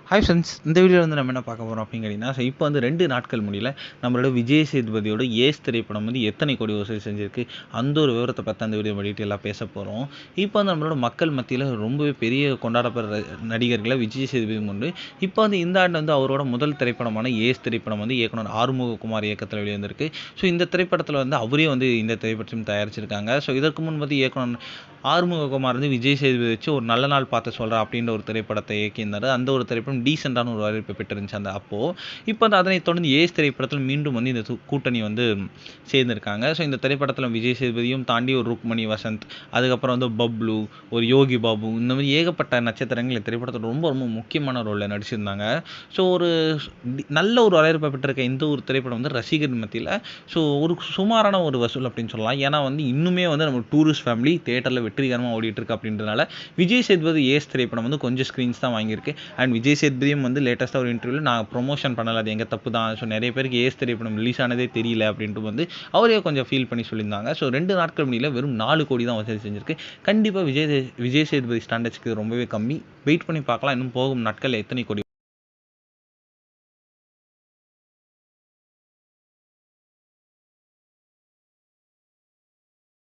Hi friends, இந்த வீடியோவில் வந்து நம்ம என்ன பார்க்க போகிறோம் அப்படின்னு கேட்டிங்கன்னா, இப்போ வந்து 2 நாட்கள் முடியல நம்மளோட விஜய் சேதுபதியோட ஏஸ் திரைப்படம் வந்து எத்தனை கோடி வசூல் செஞ்சிருக்கு, அந்த ஒரு விவரத்தை பற்றி அந்த வீடியோ டீட்டெயிலாக பேச போகிறோம். இப்போ வந்து நம்மளோட மக்கள் மத்தியில் ரொம்பவே பெரிய கொண்டாடப்படுற நடிகர்களை விஜய் சேதுபதி உண்டு. இப்போ வந்து இந்த ஆண்டு வந்து அவரோட முதல் திரைப்படமான ஏஸ் திரைப்படம் வந்து இயக்குனர் ஆறுமுககுமார் இயக்கத்தில் வெளிவந்திருக்கு. ஸோ இந்த திரைப்படத்தில் வந்து அவரே வந்து இந்த திரைப்படத்தையும் தயாரிச்சிருக்காங்க. ஸோ இதற்கு முன் வந்து இயக்குனர் ஆறுமுககுமார் வந்து விஜய் சேதுபதி வச்சு ஒரு நல்ல நாள் பார்த்து சொல்கிறேன் அப்படின்ற ஒரு திரைப்படத்தை இயக்கியிருந்தார். அந்த ஒரு திரைப்படம் டீசெண்டான ஒரு வரவேற்பு பெற்றிருந்துச்சு அந்த அப்போது. இப்போ வந்து அதனை தொடர்ந்து ஏஸ் திரைப்படத்தில் மீண்டும் வந்து இந்த கூட்டணி வந்து சேர்ந்திருக்காங்க. ஸோ இந்த திரைப்படத்தில் விஜய் சேதுபதியும் தாண்டி ஒரு ருக்மணி வசந்த், அதுக்கப்புறம் வந்து பப்ளு, ஒரு யோகி பாபு, இந்த மாதிரி ஏகப்பட்ட நட்சத்திரங்கள் இந்த திரைப்படத்தில் ரொம்ப ரொம்ப முக்கியமான ரோலில் நடிச்சிருந்தாங்க. ஸோ ஒரு நல்ல ஒரு வரவேற்பை பெற்றிருக்க இந்த ஒரு திரைப்படம் வந்து ரசிகர் மத்தியில் ஸோ ஒரு சுமாரான ஒரு வசூல் அப்படின்னு சொல்லலாம். ஏன்னா வந்து இன்னுமே வந்து நம்ம டூரிஸ்ட் ஃபேமிலி தேட்டரில் வெற்றிகரமாக ஓடிட்டு இருக்கு அப்படின்றதுனால விஜய் சேதுபதி ஏஸ் திரைப்படம் வந்து கொஞ்சம் ஸ்க்ரீன்ஸ் தான் வாங்கியிருக்கு. அண்ட் விஜய் சேதுபதியும் வந்து லேட்டஸ்ட்டாக ஒரு இன்டர்வியூவில் நான் ப்ரொமோஷன் பண்ணலை, அது எங்கள் தப்பு தான், ஸோ நிறைய பேருக்கு ஏஸ் திரைப்படம் ரிலீஸ் ஆனதே தெரியல அப்படின்ட்டு வந்து அவரே கொஞ்சம் ஃபீல் பண்ணி சொல்லியிருந்தாங்க. ஸோ 2 நாட்கள் முடியல வெறும் 4 கோடி தான் வசூல் செஞ்சிருக்கு. கண்டிப்பாக விஜய் சேதுபதி ஸ்டாண்டர்ட்ஸ்க்கு ரொம்பவே கம்மி. வெயிட் பண்ணி பார்க்கலாம் இன்னும் போகும் நாட்கள் எத்தனை கோடி